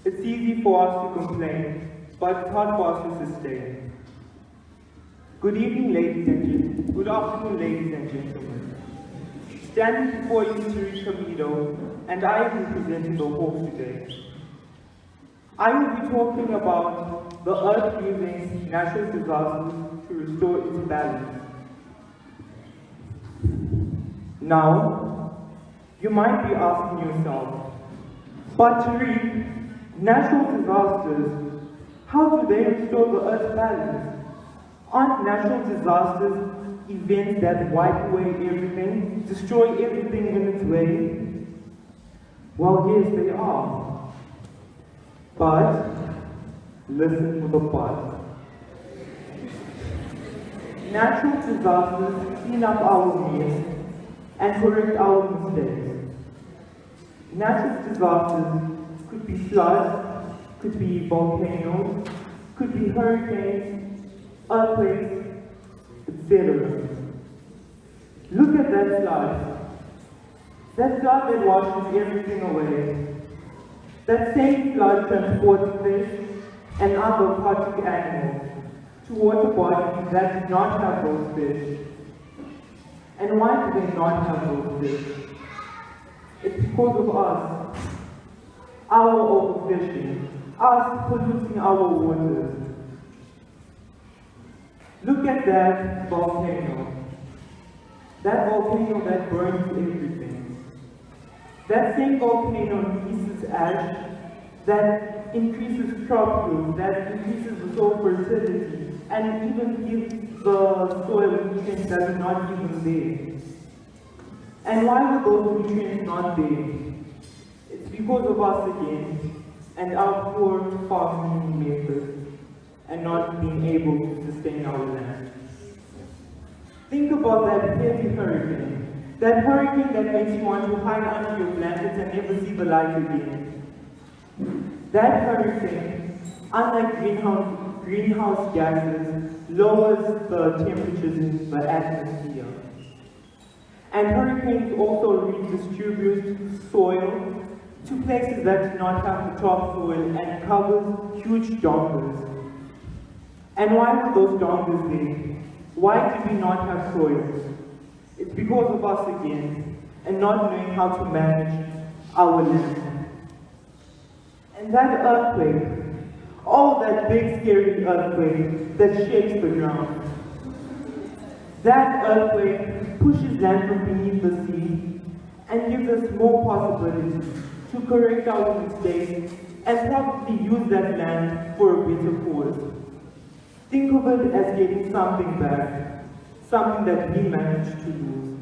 It's easy for us to complain, but it's hard for us to sustain. Good evening, ladies and gentlemen. Good afternoon, ladies and gentlemen. Standing before you is Teresa Mido, and I am representing the Hawks today. I will be talking about the Earth using natural disasters to restore its balance. Now, you might be asking yourself, but Tariq, natural disasters, how do they restore the Earth's balance? Aren't natural disasters events that wipe away everything, destroy everything in its way? Well, yes, they are. But, listen to the but. Natural disasters clean up our mess and correct our mistakes. Natural disasters could be floods, could be volcanoes, could be hurricanes, earthquakes, etc. Look at that flood. That flood that washes everything away. That same flood transports fish and other aquatic animals to water bodies that do not have those fish. And why do they not have those fish? It's because of us. Our overfishing. Us polluting our waters. Look at that volcano. That volcano that burns everything. That same volcano releases ash that increases crop yield, that increases the soil fertility, and even gives the soil nutrients that are not even there. And why were those nutrients not there? It's because of us again, and our poor farming methods, and not being able to sustain our land. Think about that heavy hurricane. That hurricane that makes you want to hide under your blankets and never see the light again. That hurricane, unlike greenhouse gases, lowers the temperatures in the atmosphere. And hurricanes also redistribute soil to places that do not have the topsoil and covers huge dongers. And why were those dongers there? Why did we not have soil? It's because of us again, and not knowing how to manage our land. And that earthquake, oh, that big scary earthquake that shakes the ground. That earthquake pushes land from beneath the sea and gives us more possibilities to correct our mistakes and probably use that land for a better cause. Think of it as getting something back, something that we managed to lose.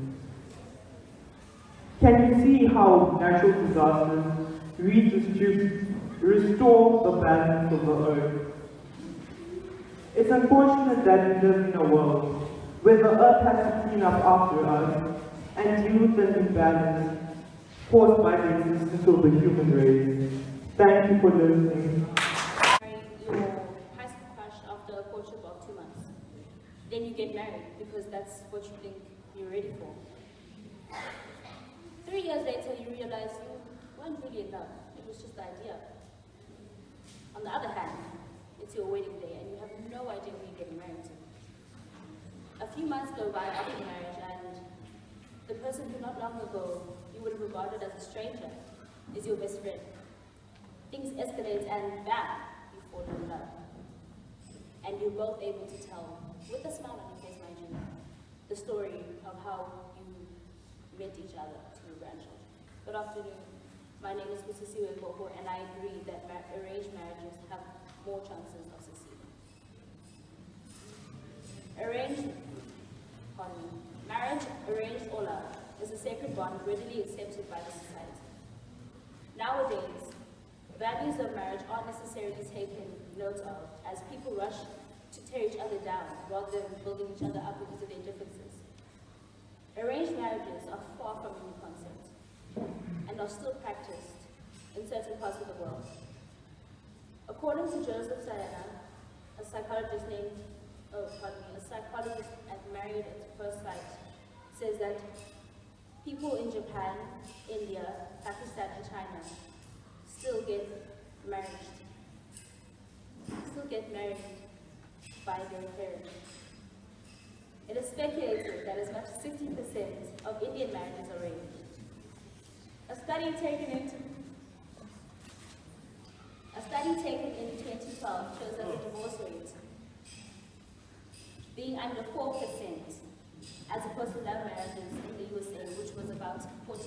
Can you see how natural disasters restore the balance of the earth? It's unfortunate that we live in a world where the earth has to clean up after us and deal with an imbalance caused by the existence of the human race. Thank you for listening. Then you get married because that's what you think you're ready for. 3 years later, you realize you weren't really in love. It was just the idea. On the other hand, it's your wedding day and you have no idea who you're getting married to. A few months go by after marriage and the person who not long ago you would have regarded as a stranger is your best friend. Things escalate and bam, you fall in love. And you're both able to tell, with a smile on your face, mind you, the story of how you met each other to your grandchildren. Good afternoon. My name is Busisiwe Koko, and I agree that arranged marriages have more chances of succeeding. Marriage, arranged or love, is a sacred bond readily accepted by the society. Nowadays, values of marriage aren't necessarily taken note of as people rush to tear each other down rather than building each other up because of their differences. Arranged marriages are far from a new concept and are still practiced in certain parts of the world. According to Joseph Sayana, a psychologist at Married at First Sight, says that people in Japan, India, Pakistan, and China still get marriage. Still get married by their parents. It is speculated that as much as 60% of Indian marriages are arranged. A study taken in 2012 shows that the divorce rate being under 4%, as opposed to love marriages in the USA, which was about 40%.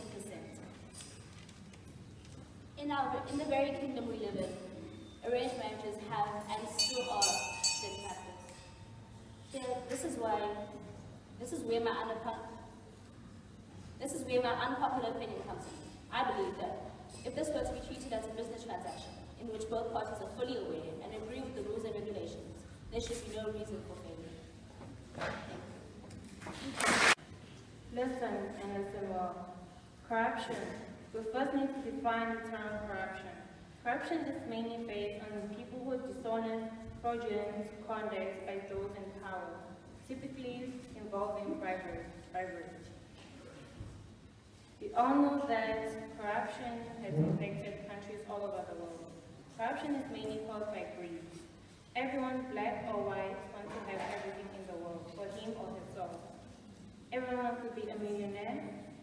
In the very kingdom we live in, arranged marriages have and still are still practice. This is where my unpopular opinion comes in. I believe that if this were to be treated as a business transaction, in which both parties are fully aware and agree with the rules and regulations, there should be no reason for failure. Listen and listen well. Corruption. We first need to define the term corruption. Corruption is mainly based on people who are dishonest, fraudulent conduct by those in power, typically involving bribery. We all know that corruption has affected countries all over the world. Corruption is mainly caused by greed. Everyone, black or white, wants to have everything in the world for him or herself. Everyone wants to be a millionaire,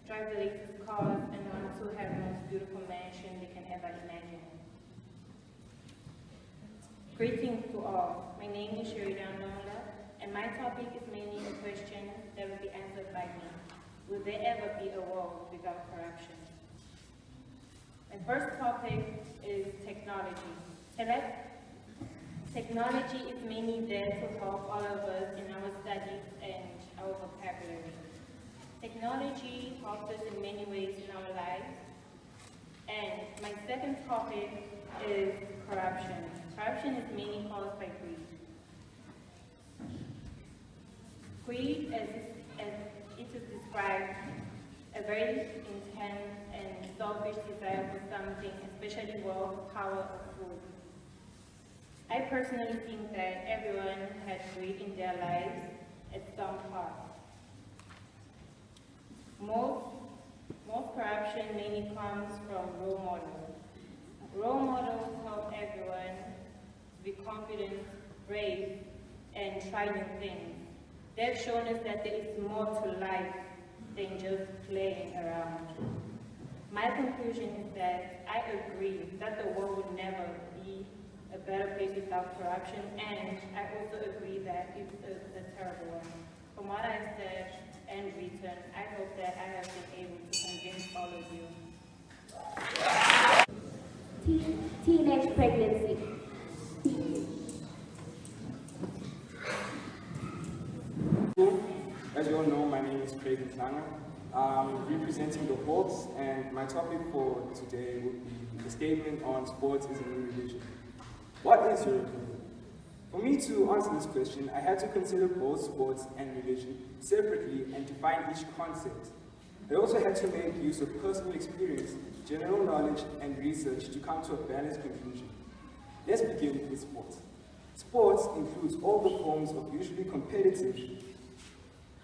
drive the latest cars, and want to have the most beautiful mansion they can ever imagine. Greetings to all. My name is Sheridan Longa, and my topic is mainly a question that will be answered by me. Will there ever be a world without corruption? My first topic is technology. Technology is mainly there to help all of us in our studies and our vocabulary. Technology helps us in many ways in our lives. And my second topic is corruption. Corruption is mainly caused by greed. Greed, as it is described, a very intense and selfish desire for something, especially wealth, power, or food. I personally think that everyone has greed in their lives at some part. Most corruption mainly comes from role models. Role models help everyone to be confident, brave, and try new things. They've shown us that there is more to life than just playing around. My conclusion is that I agree that the world would never be a better place without corruption, and I also agree that it's a terrible one. From what I've said and written, I hope that I have been able to convince all of you. Teenage pregnancy. As you all know, my name is Craig Mtlanga. I'm representing the Hawks, and my topic for today would be the statement on sports is a new religion. What is your opinion? For me to answer this question, I had to consider both sports and religion separately and define each concept. I also had to make use of personal experience, general knowledge, and research to come to a balanced conclusion. Let's begin with sports. Sports includes all the forms of usually competitive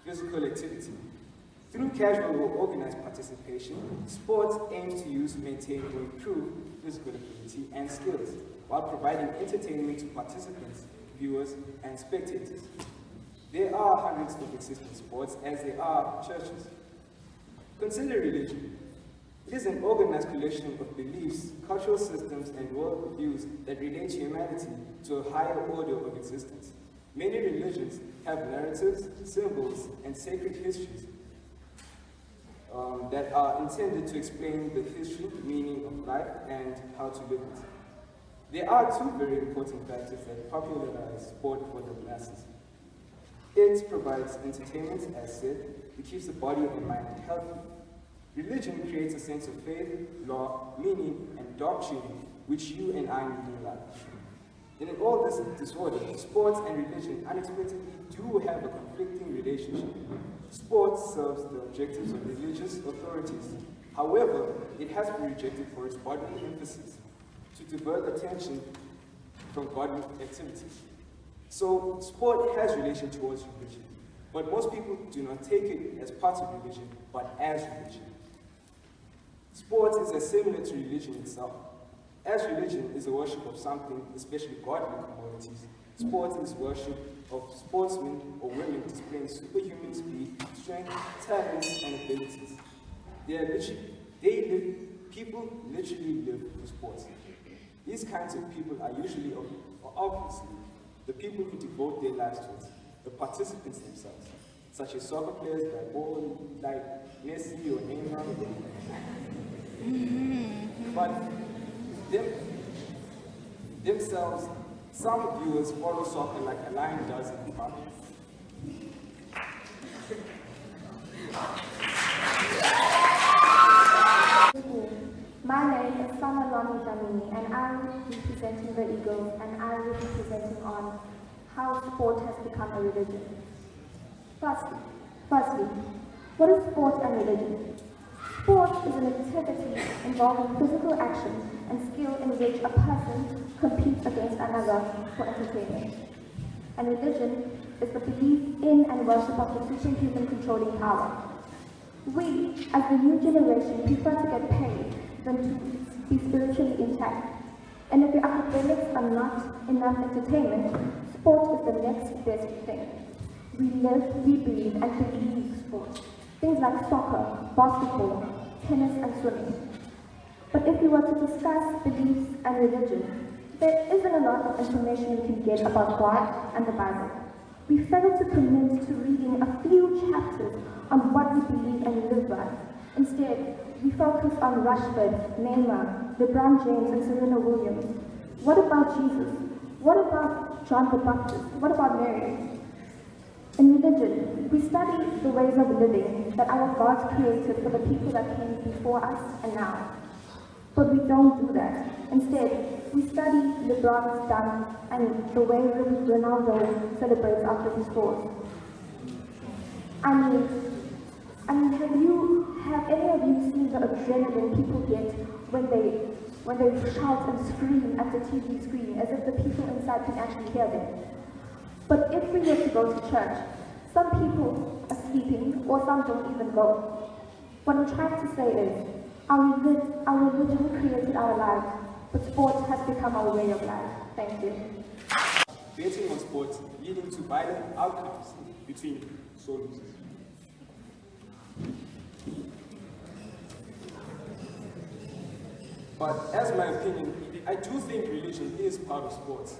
physical activity. Through casual or organized participation, sports aims to use, maintain, or improve physical ability and skills, while providing entertainment to participants, viewers, and spectators. There are hundreds of existing sports, as there are churches. Consider religion. It is an organized collection of beliefs, cultural systems, and worldviews that relate humanity to a higher order of existence. Many religions have narratives, symbols, and sacred histories that are intended to explain the history, meaning of life, and how to live it. There are two very important factors that popularize sport for the masses. It provides entertainment, as said. It keeps the body and mind healthy. Religion creates a sense of faith, law, meaning, and doctrine, which you and I need in life. And in all this disorder, sports and religion unexpectedly do have a conflicting relationship. Sports serves the objectives of religious authorities. However, it has been rejected for its bodily emphasis to divert attention from godly activities. So, sport has relation towards religion, but most people do not take it as part of religion, but as religion. Sports is as similar to religion itself. As religion is a worship of something, especially godly commodities, sport is worship of sportsmen or women displaying superhuman speed, strength, talents, and abilities. People literally live for sports. These kinds of people are usually, or obviously, the people who devote their lives to it, the participants themselves, such as soccer players like Messi or Neymar. But themselves, some viewers follow soccer like a lion does in the park. My name is Samalani Damini, and I'm representing the Eagles, and I'm representing on how sport has become a religion. Firstly, what is sport and religion? Sport is an activity involving physical action and skill in which a person competes against another for entertainment. And religion is the belief in and worship of the superhuman controlling power. We, as the new generation, prefer to get paid than to be spiritually intact. And if your academics are not enough entertainment, sport is the next best thing. We live, we breathe, and believe sport. Things like soccer, basketball, tennis, and swimming. But if we were to discuss beliefs and religion, there isn't a lot of information we can get about God and the Bible. We fail to commit to reading a few chapters on what we believe and live by. Instead, we focus on Rashford, Neymar, LeBron James, and Serena Williams. What about Jesus? What about John the Baptist? What about Mary? In religion, we study the ways of living that our gods created for the people that came before us and now. But we don't do that. Instead, we study LeBron's dunk and the way Ronaldo celebrates after he scores. I mean, have any of you seen the adrenaline people get when they shout and scream at the TV screen as if the people inside can actually hear them? But if we were to go to church, some people are sleeping or some don't even go. What I'm trying to say is, our religion created our lives, but sport has become our way of life. Thank you. Betting on sports leading to violent outcomes between soldiers. But as my opinion, I do think religion is part of sports.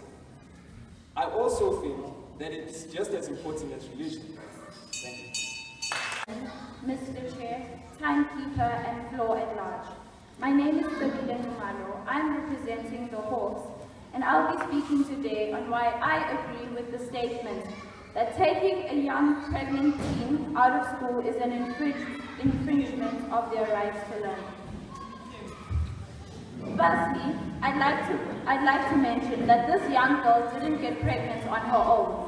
I also think that it's just as important as religion. Thank you. Mr. Chair, timekeeper, and floor at large. My name is Sabina Numalo. I'm representing the Hawks, and I'll be speaking today on why I agree with the statement that taking a young pregnant teen out of school is an infringement of their rights to learn. Firstly, I'd like to mention that this young girl didn't get pregnant on her own.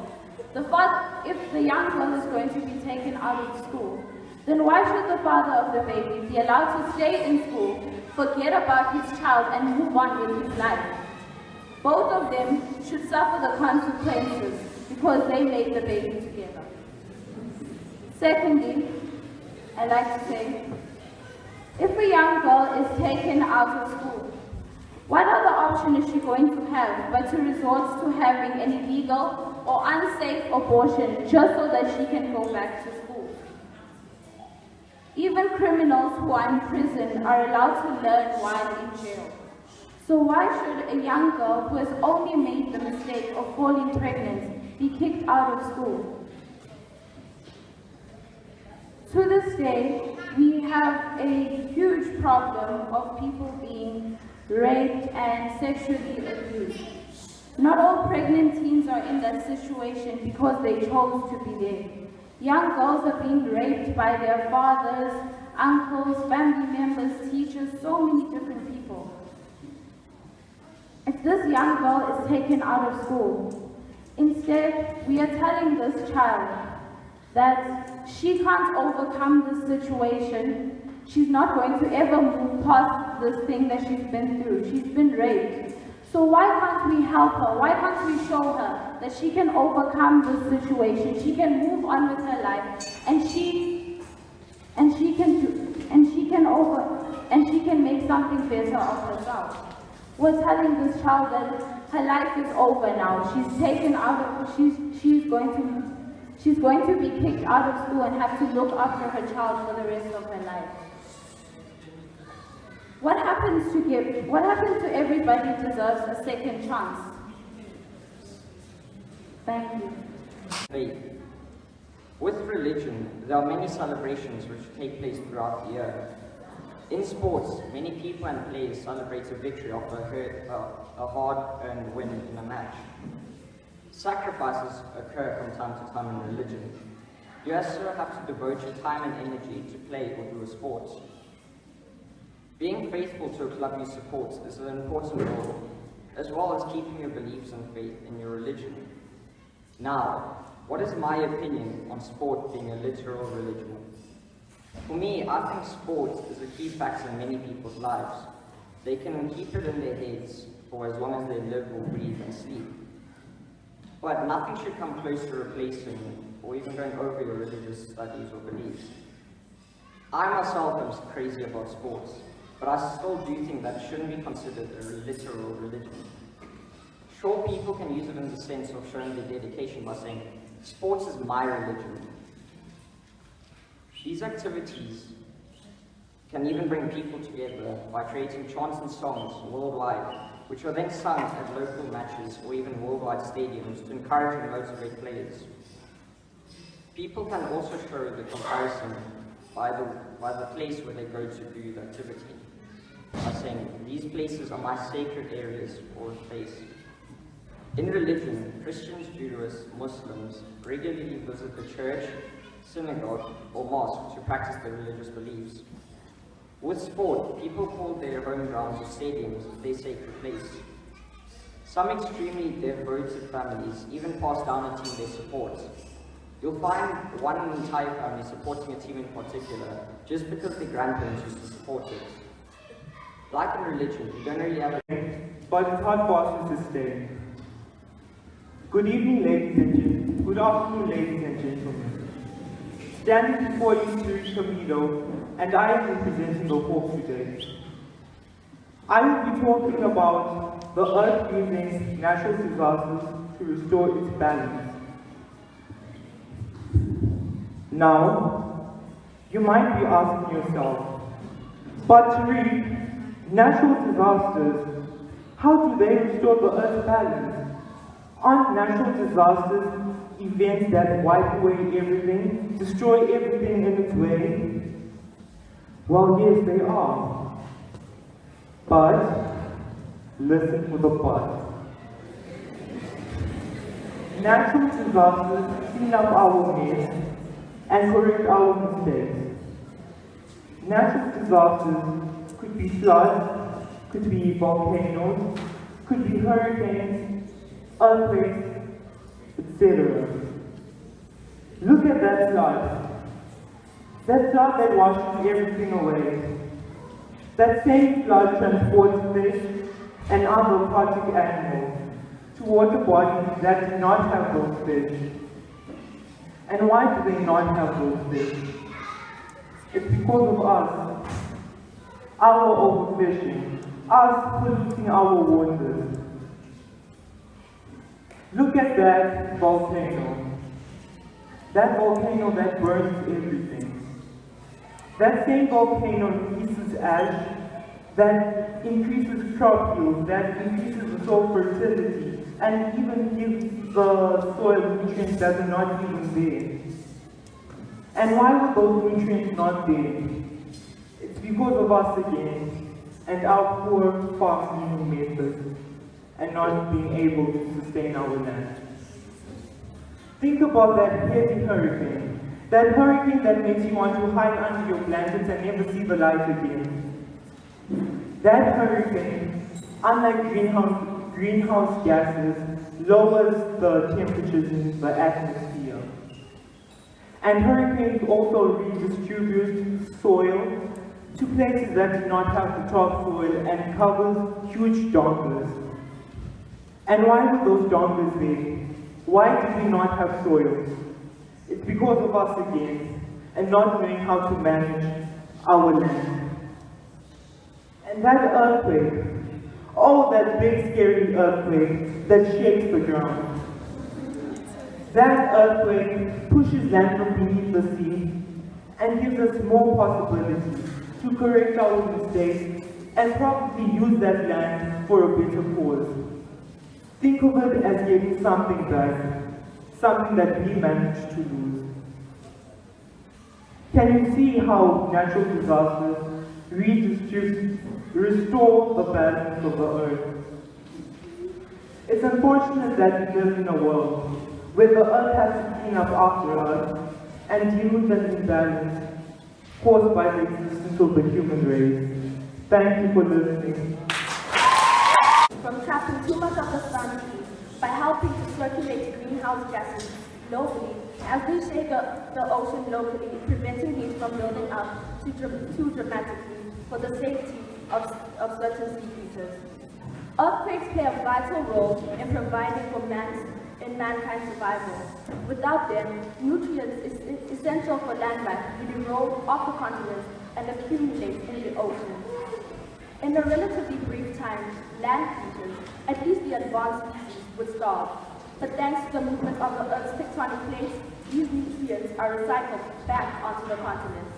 If the young girl is going to be taken out of school, then why should the father of the baby be allowed to stay in school, forget about his child, and move on with his life? Both of them should suffer the consequences because they made the baby together. Secondly, I'd like to say, if a young girl is taken out of school, what other option is she going to have but to resort to having an illegal or unsafe abortion just so that she can go back to school? Even criminals who are in prison are allowed to learn while in jail. So why should a young girl who has only made the mistake of falling pregnant be kicked out of school? To this day, we have a huge problem of people being raped and sexually abused. Not all pregnant teens are in that situation because they chose to be there. Young girls are being raped by their fathers, uncles, family members, teachers, so many different people. If this young girl is taken out of school, instead we are telling this child that she can't overcome this situation. She's not going to ever move past this thing that she's been through. She's been raped. So why can't we help her? Why can't we show her that she can overcome this situation? She can move on with her life, and she can make something better of herself. we're telling this child that her life is over now. She's taken out of, she's going to be kicked out of school and have to look after her child for the rest of her life. What happens to everybody deserves a second chance. Thank you. Faith. With religion, there are many celebrations which take place throughout the year. In sports, many people and players celebrate a victory of a hard-earned win in a match. Sacrifices occur from time to time in religion. You also have to devote your time and energy to play or do a sport. Being faithful to a club you support is an important role, as well as keeping your beliefs and faith in your religion. Now, what is my opinion on sport being a literal religion? For me, I think sport is a key factor in many people's lives. They can keep it in their heads for as long as they live or breathe and sleep. But nothing should come close to replacing or even going over your religious studies or beliefs. I myself am crazy about sports, but I still do think that it shouldn't be considered a literal religion. Sure, people can use it in the sense of showing their dedication by saying, sports is my religion. These activities can even bring people together by creating chants and songs worldwide, which are then sung at local matches or even worldwide stadiums to encourage and motivate players. People can also show the comparison by the place where they go to do the activity, by saying, these places are my sacred areas or place. In religion, Christians, Jews, Muslims regularly visit the church, synagogue, or mosque to practice their religious beliefs. With sport, people call their home grounds or stadiums their sacred place. Some extremely devoted families even pass down a team they support. You'll find one entire family supporting a team in particular just because their grandparents used to support it. Like in religion, you don't really have a... But it's hard for us to sustain. Good evening, ladies and gentlemen. Good afternoon, ladies and gentlemen. Standing before you, Sue Shamido, and I am representing the Hawk today. I will be talking about the Earth using natural disasters to restore its balance. Now, you might be asking yourself, but Tariq, natural disasters, how do they restore the Earth's balance? Aren't natural disasters events that wipe away everything, destroy everything in its way? Well, yes, they are. But, listen for the but. Natural disasters clean up our mess and correct our mistakes. Natural disasters could be floods, could be volcanoes, could be hurricanes, earthquakes, etc. Look at that flood. That flood that washes everything away. That same flood transports fish and other aquatic animals to water bodies that do not have those fish. And why do they not have those fish? It's because of us. Our overfishing. Us polluting our waters. Look at that volcano. That volcano that burns everything. That same volcano releases ash that increases crop yield, that increases the soil fertility, and even gives the soil nutrients that are not even there. And why were those nutrients not there? It's because of us again, and our poor farming methods, and not being able to sustain our land. Think about that heavy hurricane. That hurricane that makes you want to hide under your blankets and never see the light again. That hurricane, unlike greenhouse gases, lowers the temperatures in the atmosphere. And hurricanes also redistribute soil to places that do not have the topsoil and covers huge dongas. And why were those dongas there? Why did we not have soil? It's because of us again, and not knowing how to manage our land. And that earthquake, Oh, that big scary earthquake that shakes the ground. That earthquake pushes land from beneath the sea and gives us more possibilities to correct our mistakes and probably use that land for a better cause. Think of it as getting something back, something that we managed to lose. Can you see how natural disasters restore the balance of the earth? It's unfortunate that we live in a world where the earth has to clean up after us and deal with an imbalance caused by the existence of the human race. Thank you for listening. From trapping too much of the sun heat by helping to circulate greenhouse gases locally, as we shade the ocean locally, preventing heat from building up too dramatically for the safety of certain sea creatures. Earthquakes play a vital role in providing for mankind's survival. Without them, nutrients essential for land life would erode off the continents and accumulate in the ocean. In a relatively brief time, land creatures, at least the advanced species, would starve. But thanks to the movement of the Earth's tectonic plates, these nutrients are recycled back onto the continents.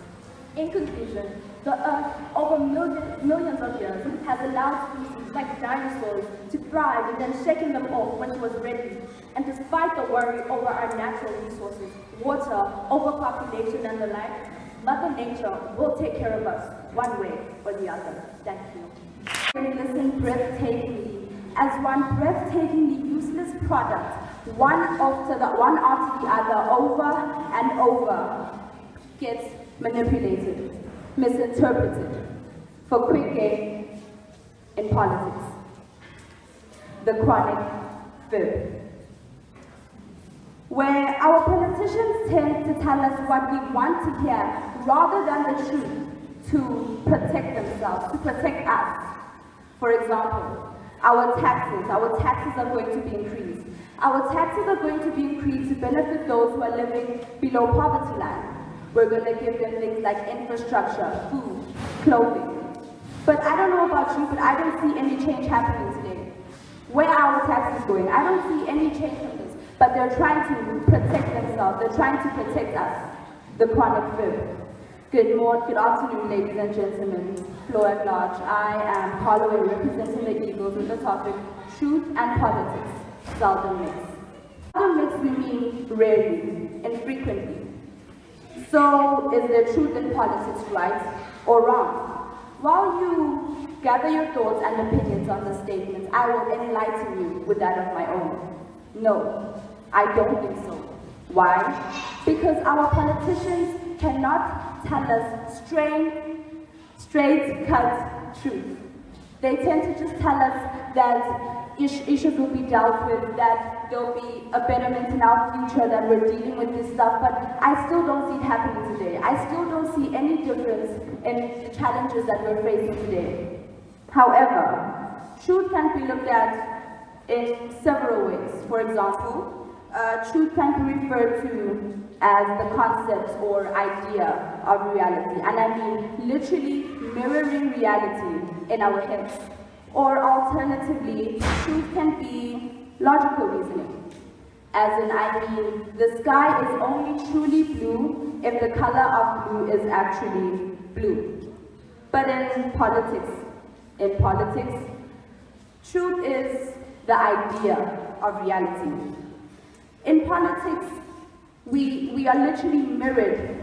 In conclusion, the Earth, over millions of years, has allowed species like dinosaurs to thrive and then shaking them off when it was ready. And despite the worry over our natural resources, water, overpopulation, and the like, Mother Nature will take care of us, one way or the other. Thank you. We listen breathtakingly as one breathtakingly useless product, one after the other, over and over, gets manipulated, misinterpreted, for quick gain in politics. The chronic fib, where our politicians tend to tell us what we want to hear rather than the truth to protect themselves, to protect us. For example, our taxes are going to be increased. Our taxes are going to be increased to benefit those who are living below poverty line. We're going to give them things like infrastructure, food, clothing. But I don't know about you, but I don't see any change happening today. Where are our taxes going? I don't see any change from this. But they're trying to protect themselves. They're trying to protect us. The chronic fib. Good afternoon, ladies and gentlemen. Floor at large. I am Holloway, representing the Eagles with the topic Truth and Politics. Seldom mix. Seldom mix we mean rarely, infrequently. So, is there truth in politics right or wrong? While you gather your thoughts and opinions on the statements, I will enlighten you with that of my own. No, I don't think so. Why? Because our politicians cannot tell us straight cut truth. They tend to just tell us that issues will be dealt with, that there'll be a betterment in our future, that we're dealing with this stuff, but I still don't see it happening today. I still don't see any difference in the challenges that we're facing today. However, truth can be looked at in several ways. For example, truth can be referred to as the concept or idea of reality, and I mean literally mirroring reality in our heads. Or alternatively, truth can be logical reasoning, as in I mean the sky is only truly blue if the color of blue is actually blue. But in politics, truth is the idea of reality. In politics, we are literally mirrored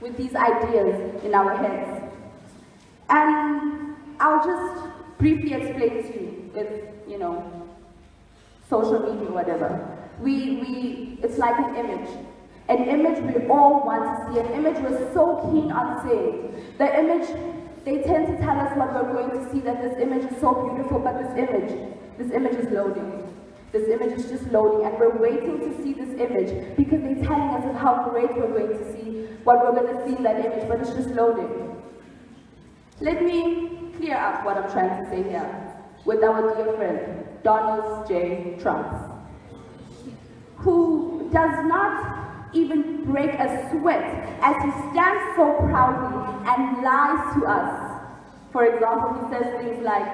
with these ideas in our heads. And I'll just briefly explain to you with, social media or whatever. It's like an image. An image we all want to see, an image we're so keen on seeing. The image, they tend to tell us what we're going to see, that this image is so beautiful, but this image is loading. This image is just loading, and we're waiting to see this image because they're telling us of how great we're going to see, what we're going to see in that image, but it's just loading. Let me clear up what I'm trying to say here with our dear friend, Donald J. Trump, who does not even break a sweat as he stands so proudly and lies to us. For example, he says things like,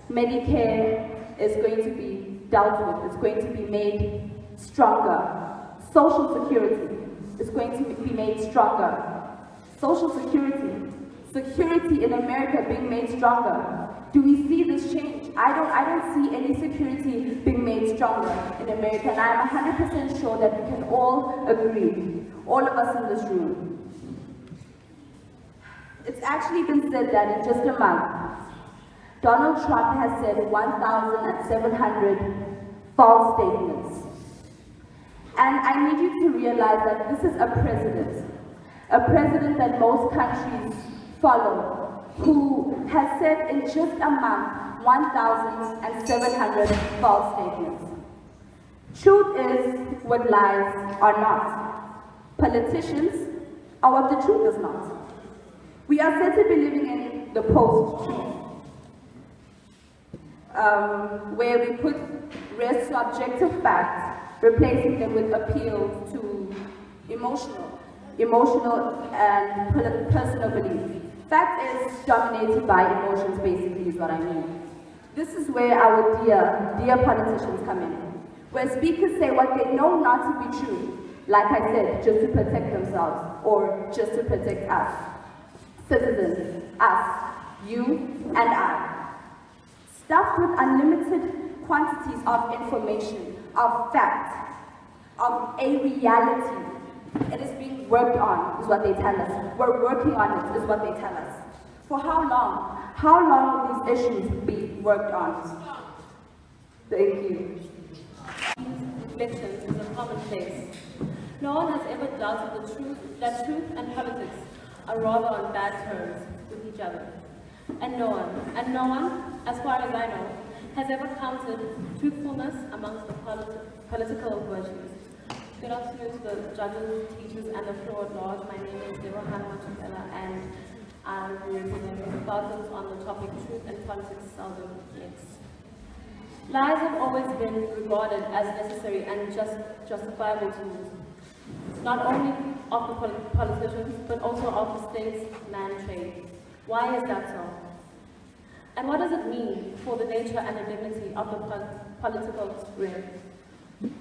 Medicare is going to be dealt with, it's going to be made stronger. Social security is going to be made stronger. Social security, security in America being made stronger. Do we see this change? I don't see any security being made stronger in America, and I'm 100% sure that we can all agree, all of us in this room. It's actually been said that in just a month, Donald Trump has said 1,700 false statements. And I need you to realize that this is a president that most countries follow, who has said in just a month 1,700 false statements. Truth is what lies are not. Politicians are what the truth is not. We are said to be living in the post-truth, where we put rest to objective facts, replacing them with appeals to emotional and personal belief. Fact is dominated by emotions, basically, is what I mean. This is where our dear politicians come in, where speakers say what they know not to be true, like I said, just to protect themselves, or just to protect us. Citizens, us, you, and I. Stuffed with unlimited quantities of information, of fact, of a reality. It is being worked on, is what they tell us. We're working on it, is what they tell us. For how long? How long will these issues be worked on? Thank you. Reflections is a commonplace. No one has ever doubted the truth that truth and politics are rather on bad terms with each other. And no one, as far as I know, has ever counted truthfulness amongst the political virtues. Good afternoon to the judges, teachers, and the floor at large. My name is Deborah Machapela, and I represent the consultants on the topic Truth and Politics Seldom Mix. Lies have always been regarded as necessary and justifiable tools, not only of the politicians, but also of the state's man trade. Why is that so? And what does it mean for the nature and the dignity of the political realm?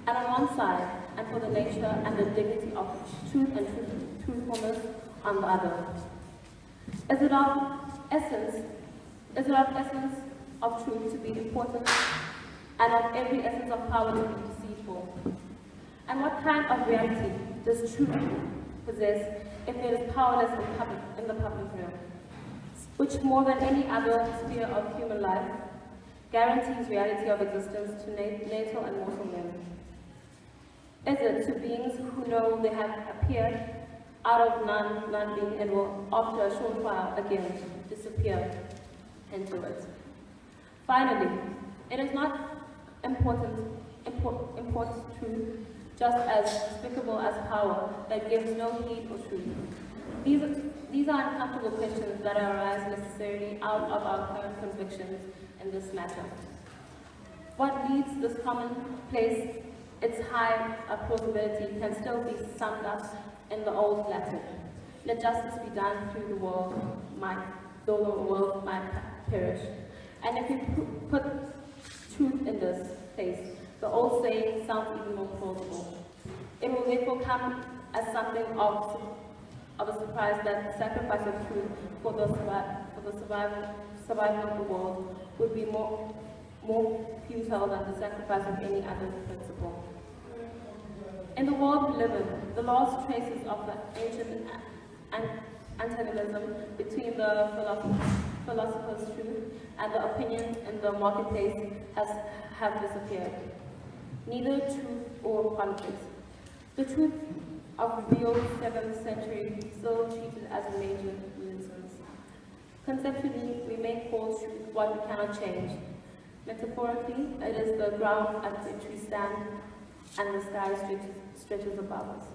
And on one side, and for the nature and the dignity of truth and truthfulness on the other. Is it of essence of truth to be important, and of every essence of power to be deceitful? And what kind of reality does truth possess if it is powerless in the public realm, which more than any other sphere of human life guarantees reality of existence to natal and mortal men? Is it to beings who know they have appeared out of none being, and will after a short while again disappear into it? Finally, it is not important truth, just as despicable as power that gives no heed or truth. These are uncomfortable questions that arise necessarily out of our current convictions in this matter. What leads this commonplace, its high plausibility, can still be summed up in the old Latin. Let justice be done though the world might perish. And if you put truth in this place, the old saying sounds even more plausible. It will therefore come as something of a surprise that the sacrifice of truth for the survival of the world would be more futile than the sacrifice of any other principle. In the world we live in, the last traces of the ancient antagonism between the philosopher's truth and the opinions in the marketplace have disappeared. Neither truth or politics. The truth of revealed 7th century still treated as a major nuisance. Conceptually, we may call truth what we cannot change. Metaphorically, it is the ground at which we stand and the sky stretches above us.